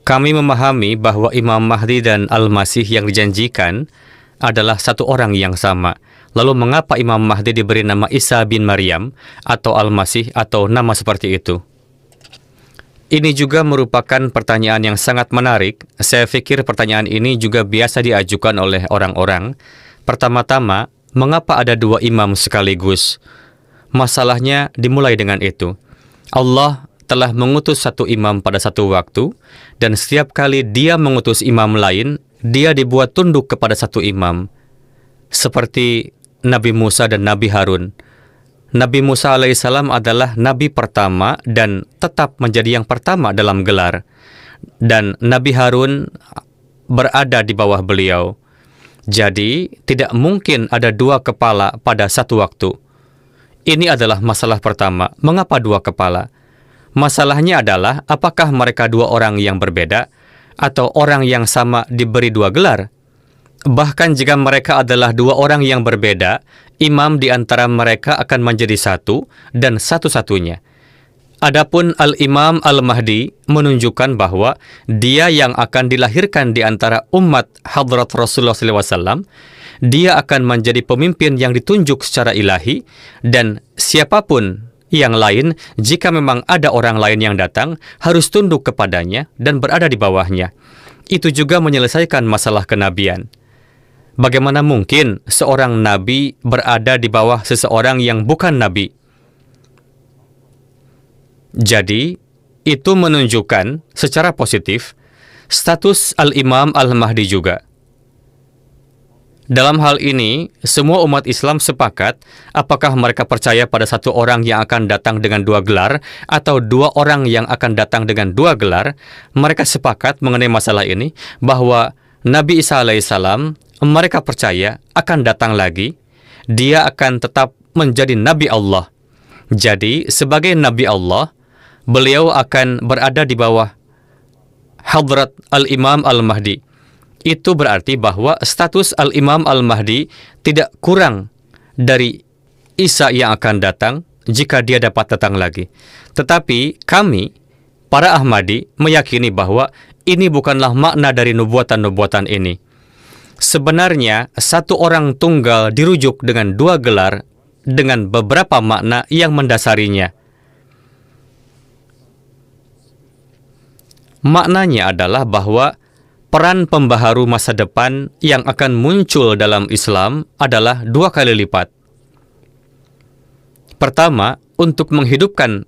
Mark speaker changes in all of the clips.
Speaker 1: Kami memahami bahwa Imam Mahdi dan Al-Masih yang dijanjikan adalah satu orang yang sama. Lalu mengapa Imam Mahdi diberi nama Isa bin Maryam atau Al-Masih atau nama seperti itu? Ini juga merupakan pertanyaan yang sangat menarik. Saya pikir pertanyaan ini juga biasa diajukan oleh orang-orang. Pertama-tama, mengapa ada dua imam sekaligus? Masalahnya dimulai dengan itu. Allah telah mengutus satu imam pada satu waktu, dan setiap kali dia mengutus imam lain, dia dibuat tunduk kepada satu imam. Seperti Nabi Musa dan Nabi Harun. Nabi Musa alaihissalam adalah nabi pertama dan tetap menjadi yang pertama dalam gelar. Dan Nabi Harun berada di bawah beliau. Jadi, tidak mungkin ada dua kepala pada satu waktu. Ini adalah masalah pertama. Mengapa dua kepala? Masalahnya adalah, apakah mereka dua orang yang berbeda atau orang yang sama diberi dua gelar? Bahkan jika mereka adalah dua orang yang berbeda, imam di antara mereka akan menjadi satu dan satu-satunya. Adapun Al-Imam Al-Mahdi menunjukkan bahwa dia yang akan dilahirkan di antara umat Hadrat Rasulullah SAW, dia akan menjadi pemimpin yang ditunjuk secara ilahi, dan siapapun yang lain, jika memang ada orang lain yang datang, harus tunduk kepadanya dan berada di bawahnya. Itu juga menyelesaikan masalah kenabian. Bagaimana mungkin seorang nabi berada di bawah seseorang yang bukan nabi? Jadi, itu menunjukkan secara positif status Al-Imam Al-Mahdi juga. Dalam hal ini, semua umat Islam sepakat apakah mereka percaya pada satu orang yang akan datang dengan dua gelar atau dua orang yang akan datang dengan dua gelar. Mereka sepakat mengenai masalah ini bahwa Nabi Isa alaihissalam mereka percaya akan datang lagi. Dia akan tetap menjadi Nabi Allah. Jadi, sebagai Nabi Allah, beliau akan berada di bawah Hadrat Al-Imam Al-Mahdi. Itu berarti bahwa status Al-Imam Al-Mahdi tidak kurang dari Isa yang akan datang jika dia dapat datang lagi. Tetapi kami, para Ahmadi, meyakini bahwa ini bukanlah makna dari nubuatan-nubuatan ini. Sebenarnya, satu orang tunggal dirujuk dengan dua gelar dengan beberapa makna yang mendasarinya. Maknanya adalah bahwa peran pembaharu masa depan yang akan muncul dalam Islam adalah dua kali lipat. Pertama, untuk menghidupkan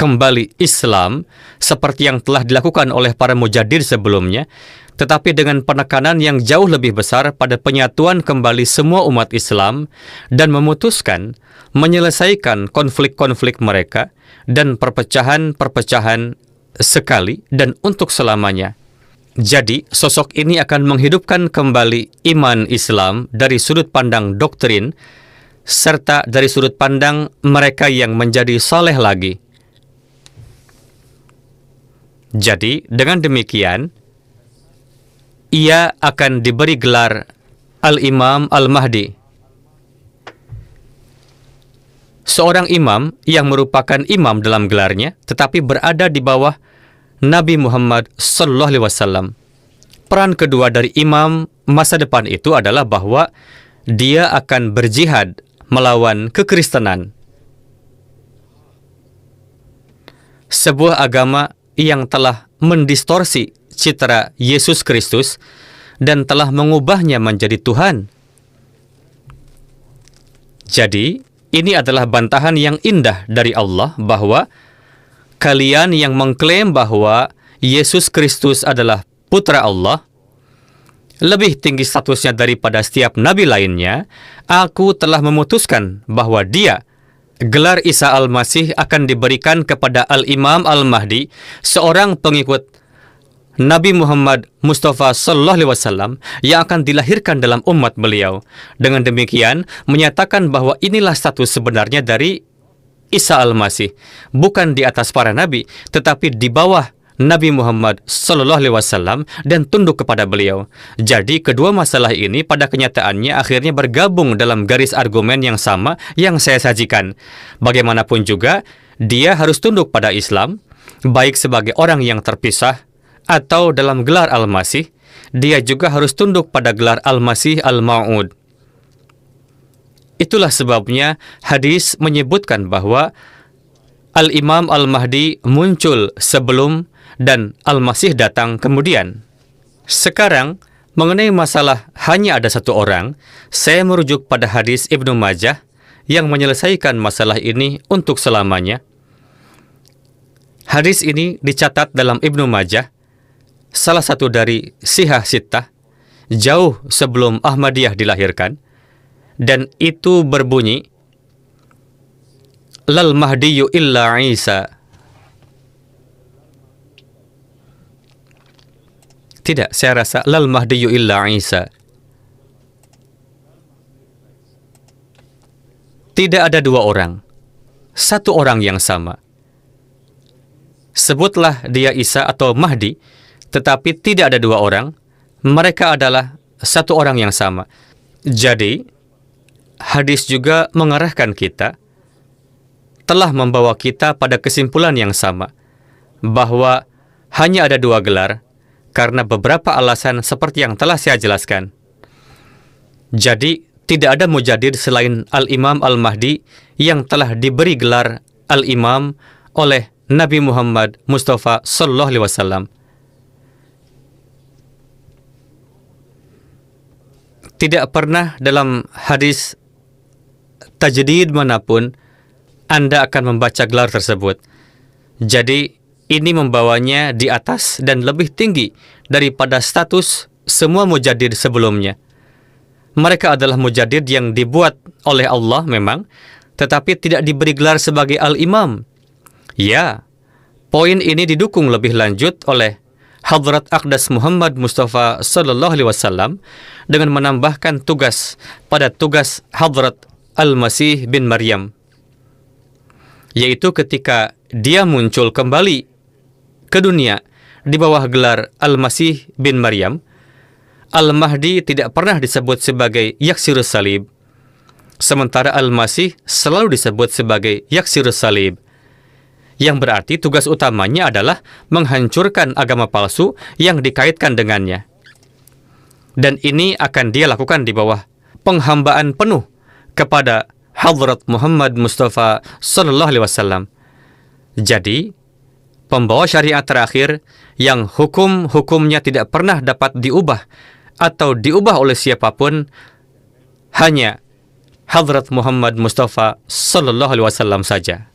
Speaker 1: kembali Islam seperti yang telah dilakukan oleh para mujadid sebelumnya, tetapi dengan penekanan yang jauh lebih besar pada penyatuan kembali semua umat Islam dan memutuskan, menyelesaikan konflik-konflik mereka dan perpecahan-perpecahan sekali dan untuk selamanya. Jadi, sosok ini akan menghidupkan kembali iman Islam dari sudut pandang doktrin, serta dari sudut pandang mereka yang menjadi saleh lagi. Jadi, dengan demikian, ia akan diberi gelar Al-Imam Al-Mahdi. Seorang imam yang merupakan imam dalam gelarnya, tetapi berada di bawah Nabi Muhammad Sallallahu Alaihi Wasallam. Peran kedua dari imam masa depan itu adalah bahwa dia akan berjihad melawan kekristenan. Sebuah agama yang telah mendistorsi citra Yesus Kristus dan telah mengubahnya menjadi Tuhan. Jadi, ini adalah bantahan yang indah dari Allah bahwa kalian yang mengklaim bahwa Yesus Kristus adalah putra Allah, lebih tinggi statusnya daripada setiap nabi lainnya, aku telah memutuskan bahwa dia, gelar Isa Al-Masih, akan diberikan kepada Al-Imam Al-Mahdi, seorang pengikut Nabi Muhammad Mustafa Sallallahu Alaihi Wasallam yang akan dilahirkan dalam umat beliau. Dengan demikian, menyatakan bahwa inilah status sebenarnya dari Isa Al-Masih, bukan di atas para nabi, tetapi di bawah Nabi Muhammad Sallallahu Alaihi Wasallam dan tunduk kepada beliau. Jadi kedua masalah ini pada kenyataannya akhirnya bergabung dalam garis argumen yang sama yang saya sajikan. Bagaimanapun juga, dia harus tunduk pada Islam, baik sebagai orang yang terpisah atau dalam gelar Al-Masih, dia juga harus tunduk pada gelar Al-Masih Al-Mau'ud. Itulah sebabnya hadis menyebutkan bahwa Al-Imam Al-Mahdi muncul sebelum dan Al-Masih datang kemudian. Sekarang, mengenai masalah hanya ada satu orang, saya merujuk pada hadis Ibnu Majah yang menyelesaikan masalah ini untuk selamanya. Hadis ini dicatat dalam Ibnu Majah, salah satu dari Sihah Sittah, jauh sebelum Ahmadiyah dilahirkan, dan itu berbunyi, Lal Mahdiyu illa Isa. Tidak, saya rasa Lal Mahdiyu illa Isa. Tidak ada dua orang, satu orang yang sama. Sebutlah dia Isa atau Mahdi, tetapi tidak ada dua orang, mereka adalah satu orang yang sama. Jadi, hadis juga mengarahkan kita, telah membawa kita pada kesimpulan yang sama, bahwa hanya ada dua gelar, karena beberapa alasan seperti yang telah saya jelaskan. Jadi, tidak ada mujadid selain Al-Imam Al-Mahdi yang telah diberi gelar Al-Imam oleh Nabi Muhammad Mustafa Sallallahu Alaihi Wasallam. Tidak pernah dalam hadis tajdid manapun Anda akan membaca gelar tersebut. Jadi, ini membawanya di atas dan lebih tinggi daripada status semua mujadid sebelumnya. Mereka adalah mujadid yang dibuat oleh Allah memang, tetapi tidak diberi gelar sebagai Al-Imam. Ya, poin ini didukung lebih lanjut oleh Hadrat Aqdas Muhammad Mustafa Sallallahu Alaihi Wasallam dengan menambahkan tugas pada tugas Hadrat Al-Masih bin Maryam, yaitu ketika dia muncul kembali ke dunia di bawah gelar Al-Masih bin Maryam, Al-Mahdi tidak pernah disebut sebagai Yaksirus Salib, sementara Al-Masih selalu disebut sebagai Yaksirus Salib, yang berarti tugas utamanya adalah menghancurkan agama palsu yang dikaitkan dengannya. Dan ini akan dia lakukan di bawah penghambaan penuh kepada Hadrat Muhammad Mustafa Sallallahu Alaihi Wasallam. Jadi, pembawa syariat terakhir yang hukum-hukumnya tidak pernah dapat diubah atau diubah oleh siapapun hanya Hadrat Muhammad Mustafa Sallallahu Alaihi Wasallam saja.